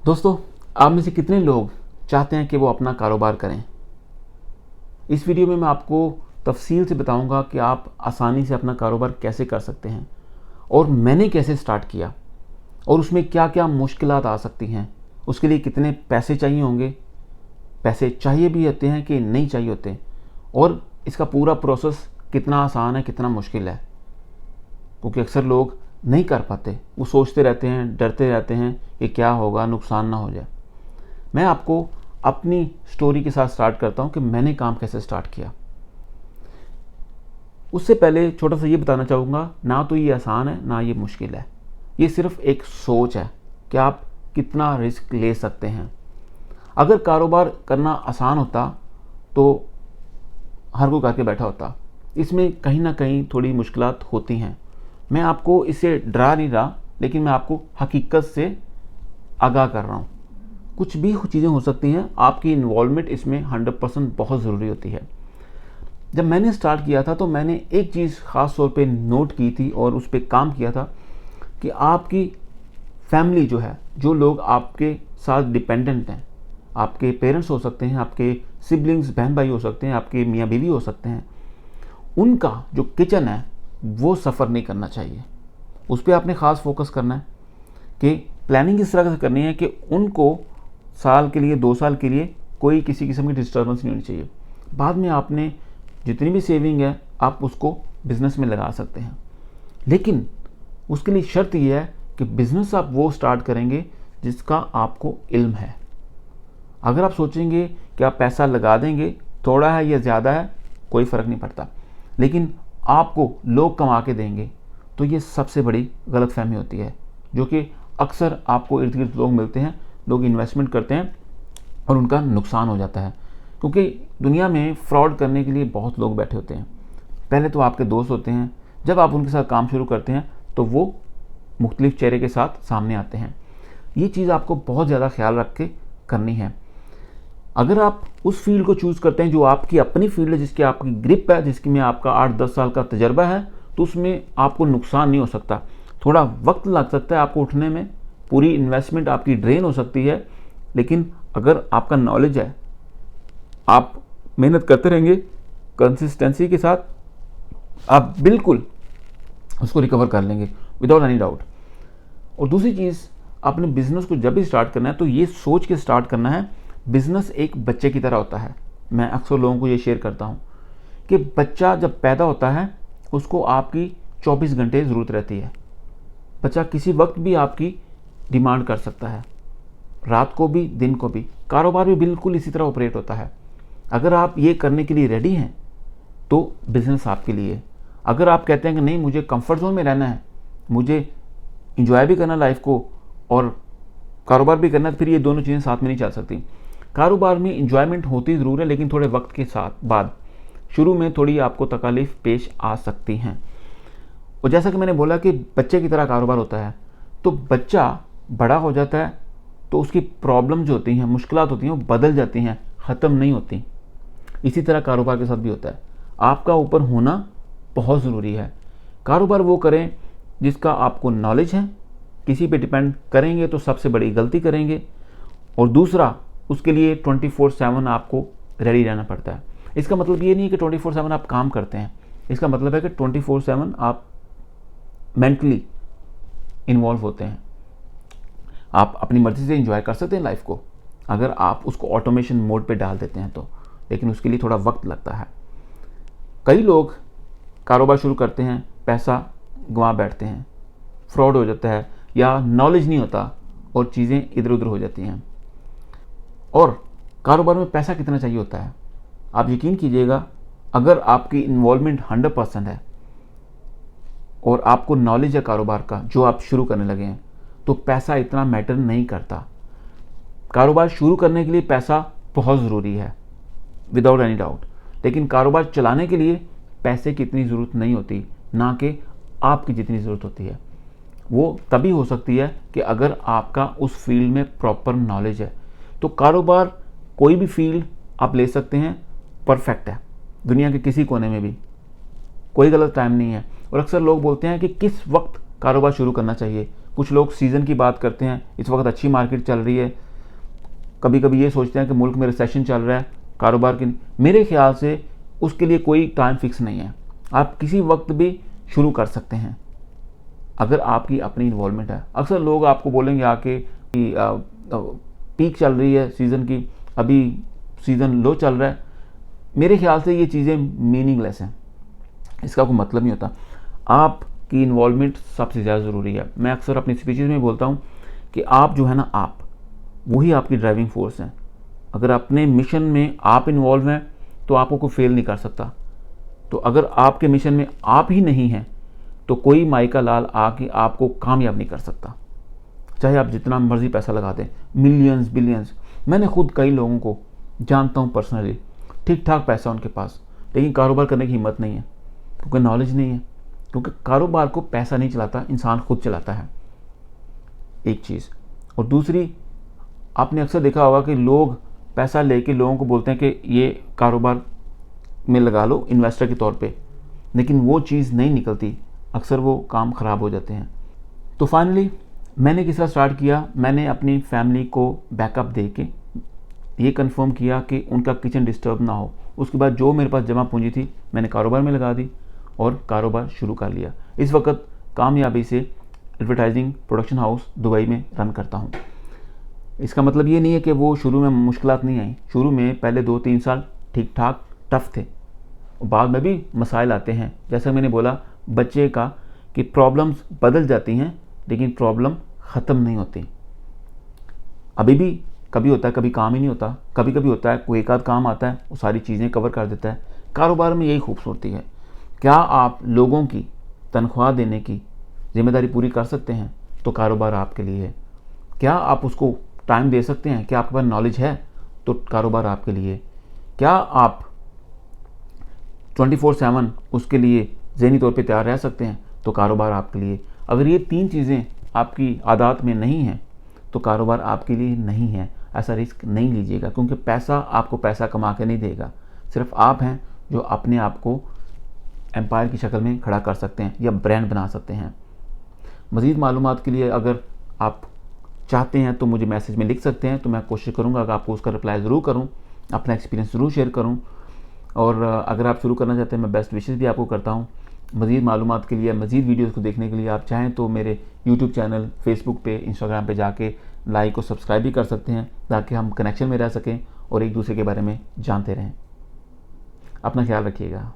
दोस्तों, आप में से कितने लोग चाहते हैं कि वो अपना कारोबार करें? इस वीडियो में मैं आपको तफसील से बताऊंगा कि आप आसानी से अपना कारोबार कैसे कर सकते हैं और मैंने कैसे स्टार्ट किया और उसमें क्या क्या मुश्किलात आ सकती हैं, उसके लिए कितने पैसे चाहिए होंगे, पैसे चाहिए भी होते हैं कि नहीं चाहिए होते, और इसका पूरा प्रोसेस कितना आसान है, कितना मुश्किल है। क्योंकि अक्सर लोग नहीं कर पाते, वो सोचते रहते हैं, डरते रहते हैं कि क्या होगा, नुकसान ना हो जाए। मैं आपको अपनी स्टोरी के साथ स्टार्ट करता हूं कि मैंने काम कैसे स्टार्ट किया। उससे पहले छोटा सा ये बताना चाहूँगा, ना तो ये आसान है ना ये मुश्किल है। ये सिर्फ एक सोच है कि आप कितना रिस्क ले सकते हैं। अगर कारोबार करना आसान होता तो हर कोई करके बैठा होता। इसमें कहीं ना कहीं थोड़ी मुश्किलात होती हैं। मैं आपको इससे डरा नहीं रहा, लेकिन मैं आपको हकीकत से आगाह कर रहा हूँ। कुछ भी चीज़ें हो सकती हैं, आपकी इन्वॉल्वमेंट इसमें 100% बहुत ज़रूरी होती है। जब मैंने स्टार्ट किया था तो मैंने एक चीज़ ख़ास तौर पे नोट की थी और उस पर काम किया था कि आपकी फैमिली जो है, जो लोग आपके साथ डिपेंडेंट हैं, आपके पेरेंट्स हो सकते हैं, आपके सिबलिंग्स बहन भाई हो सकते हैं, आपके मियाँ बीवी हो सकते हैं, उनका जो किचन है वो सफ़र नहीं करना चाहिए। उस पर आपने ख़ास फोकस करना है कि प्लानिंग इस तरह से करनी है कि उनको साल के लिए, 2 साल के लिए कोई किसी किस्म की डिस्टर्बेंस नहीं होनी चाहिए। बाद में आपने जितनी भी सेविंग है आप उसको बिज़नेस में लगा सकते हैं, लेकिन उसके लिए शर्त यह है कि बिज़नेस आप वो स्टार्ट करेंगे जिसका आपको इल्म है। अगर आप सोचेंगे कि आप पैसा लगा देंगे, थोड़ा है या ज़्यादा है कोई फ़र्क नहीं पड़ता, लेकिन आपको लोग कमा के देंगे, तो ये सबसे बड़ी गलतफहमी होती है, जो कि अक्सर आपको इर्द गिर्द लोग मिलते हैं, लोग इन्वेस्टमेंट करते हैं और उनका नुकसान हो जाता है। क्योंकि दुनिया में फ्रॉड करने के लिए बहुत लोग बैठे होते हैं। पहले तो आपके दोस्त होते हैं, जब आप उनके साथ काम शुरू करते हैं तो वो मुख्तलिफ चेहरे के साथ सामने आते हैं। ये चीज़ आपको बहुत ज़्यादा ख्याल रख के करनी है। अगर आप उस फील्ड को चूज़ करते हैं जो आपकी अपनी फील्ड है, जिसकी आपकी ग्रिप है, जिसकी में आपका 8-10 साल का तजर्बा है, तो उसमें आपको नुकसान नहीं हो सकता। थोड़ा वक्त लग सकता है आपको उठने में, पूरी इन्वेस्टमेंट आपकी ड्रेन हो सकती है, लेकिन अगर आपका नॉलेज है, आप मेहनत करते रहेंगे कंसिस्टेंसी के साथ, आप बिल्कुल उसको रिकवर कर लेंगे विदाउट एनी डाउट। और दूसरी चीज़, अपने बिजनेस को जब भी स्टार्ट करना है तो ये सोच के स्टार्ट करना है, बिजनेस एक बच्चे की तरह होता है। मैं अक्सर लोगों को ये शेयर करता हूँ कि बच्चा जब पैदा होता है उसको आपकी 24 घंटे ज़रूरत रहती है। बच्चा किसी वक्त भी आपकी डिमांड कर सकता है, रात को भी, दिन को भी। कारोबार भी बिल्कुल इसी तरह ऑपरेट होता है। अगर आप ये करने के लिए रेडी हैं तो बिज़नेस आपके लिए। अगर आप कहते हैं कि नहीं, मुझे कंफर्ट जोन में रहना है, मुझे इंजॉय भी करना लाइफ को और कारोबार भी करना है, तो फिर ये दोनों चीज़ें साथ में नहीं चल सकती। कारोबार में इंजॉयमेंट होती ज़रूर है, लेकिन थोड़े वक्त के साथ बाद शुरू में थोड़ी आपको तकालीफ पेश आ सकती हैं। और जैसा कि मैंने बोला कि बच्चे की तरह कारोबार होता है, तो बच्चा बड़ा हो जाता है तो उसकी प्रॉब्लम जो होती हैं, मुश्किलात होती हैं, वो बदल जाती हैं, ख़त्म नहीं होती। इसी तरह कारोबार के साथ भी होता है। आपका ऊपर होना बहुत ज़रूरी है। कारोबार वो करें जिसका आपको नॉलेज है। किसी पे डिपेंड करेंगे तो सबसे बड़ी गलती करेंगे। और दूसरा, उसके लिए 24/7 आपको रेडी रहना पड़ता है। इसका मतलब ये नहीं कि 24/7 आप काम करते हैं, इसका मतलब है कि 24/7 आप मेंटली इन्वॉल्व होते हैं। आप अपनी मर्ज़ी से एंजॉय कर सकते हैं लाइफ को, अगर आप उसको ऑटोमेशन मोड पे डाल देते हैं तो, लेकिन उसके लिए थोड़ा वक्त लगता है। कई लोग कारोबार शुरू करते हैं, पैसा गंवा बैठते हैं, फ्रॉड हो जाता है या नॉलेज नहीं होता और चीज़ें इधर उधर हो जाती हैं। और कारोबार में पैसा कितना चाहिए होता है, आप यकीन कीजिएगा, अगर आपकी इन्वॉल्वमेंट 100% है और आपको नॉलेज है कारोबार का जो आप शुरू करने लगे हैं, तो पैसा इतना मैटर नहीं करता। कारोबार शुरू करने के लिए पैसा बहुत ज़रूरी है विदाउट एनी डाउट, लेकिन कारोबार चलाने के लिए पैसे की इतनी ज़रूरत नहीं होती, ना कि आपकी जितनी ज़रूरत होती है। वो तभी हो सकती है कि अगर आपका उस फील्ड में प्रॉपर नॉलेज है। तो कारोबार कोई भी फील्ड आप ले सकते हैं, परफेक्ट है। दुनिया के किसी कोने में भी कोई गलत टाइम नहीं है। और अक्सर लोग बोलते हैं कि किस वक्त कारोबार शुरू करना चाहिए। कुछ लोग सीज़न की बात करते हैं, इस वक्त अच्छी मार्केट चल रही है, कभी कभी ये सोचते हैं कि मुल्क में रिसेशन चल रहा है, कारोबार की। मेरे ख्याल से उसके लिए कोई टाइम फिक्स नहीं है, आप किसी वक्त भी शुरू कर सकते हैं अगर आपकी अपनी इन्वॉल्वमेंट है। अक्सर लोग आपको बोलेंगे आके कि पीक चल रही है सीज़न की, अभी सीज़न लो चल रहा है। मेरे ख्याल से ये चीज़ें मीनिंगलेस हैं, इसका कोई मतलब नहीं होता। आपकी इन्वॉल्वमेंट सबसे ज़्यादा ज़रूरी है। मैं अक्सर अपनी स्पीचेज़ में बोलता हूँ कि आप जो है ना, आप वही आपकी ड्राइविंग फोर्स हैं। अगर अपने मिशन में आप इन्वॉल्व हैं तो आपको कोई फेल नहीं कर सकता। तो अगर आपके मिशन में आप ही नहीं हैं तो कोई माइका लाल आके आपको कामयाब नहीं कर सकता, चाहे आप जितना मर्जी पैसा लगा दें, मिलियंस बिलियंस। मैंने खुद कई लोगों को जानता हूँ पर्सनली, ठीक ठाक पैसा उनके पास, लेकिन कारोबार करने की हिम्मत नहीं है, क्योंकि नॉलेज नहीं है। क्योंकि कारोबार को पैसा नहीं चलाता, इंसान खुद चलाता है, एक चीज़। और दूसरी, आपने अक्सर देखा होगा कि लोग पैसा लेके लोगों को बोलते हैं कि ये कारोबार में लगा लो इन्वेस्टर के तौर पे, लेकिन वो चीज़ नहीं निकलती, अक्सर वो काम ख़राब हो जाते हैं। तो फाइनली मैंने किस तरह स्टार्ट किया, मैंने अपनी फैमिली को बैकअप दे के ये कंफर्म किया कि उनका किचन डिस्टर्ब ना हो। उसके बाद जो मेरे पास जमा पूंजी थी मैंने कारोबार में लगा दी और कारोबार शुरू कर लिया। इस वक्त कामयाबी से एडवर्टाइजिंग प्रोडक्शन हाउस दुबई में रन करता हूँ। इसका मतलब ये नहीं है कि वो शुरू में मुश्किलात नहीं आई। शुरू में पहले 2-3 साल ठीक ठाक टफ थे, बाद में भी मसाइल आते हैं। जैसा मैंने बोला बच्चे का कि प्रॉब्लम्स बदल जाती हैं लेकिन प्रॉब्लम ख़त्म नहीं होती। अभी भी कभी होता है, कभी काम ही नहीं होता, कभी कभी होता है कोई एक आध काम आता है, वो सारी चीज़ें कवर कर देता है। कारोबार में यही खूबसूरती है। क्या आप लोगों की तनख्वाह देने की जिम्मेदारी पूरी कर सकते हैं तो कारोबार आपके लिए है। क्या आप उसको टाइम दे सकते हैं, क्या आपके पास नॉलेज है तो कारोबार आपके लिए। क्या आप 24/7 उसके लिए ज़हनी तौर पे तैयार रह सकते हैं तो कारोबार आपके लिए। अगर ये 3 चीज़ें आपकी आदत में नहीं हैं तो कारोबार आपके लिए नहीं है। ऐसा रिस्क नहीं लीजिएगा, क्योंकि पैसा आपको पैसा कमा के नहीं देगा। सिर्फ आप हैं जो अपने आप को एम्पायर की शक्ल में खड़ा कर सकते हैं या ब्रांड बना सकते हैं। मज़ीद मालूमात के लिए अगर आप चाहते हैं तो मुझे मैसेज में लिख सकते हैं, तो मैं कोशिश करूँगा कि आपको उसका रिप्लाई ज़रूर करूँ, अपना एक्सपीरियंस ज़रूर शेयर करूँ। और अगर आप शुरू करना चाहते हैं, मैं बेस्ट विशेज़ भी आपको करता हूँ। मज़ीद मालूमात के लिए, मज़ीद वीडियोज़ को देखने के लिए आप चाहें तो मेरे यूट्यूब चैनल, फेसबुक पे, इंस्टाग्राम पे जाके लाइक और सब्सक्राइब भी कर सकते हैं, ताकि हम कनेक्शन में रह सकें और एक दूसरे के बारे में जानते रहें। अपना ख्याल रखिएगा।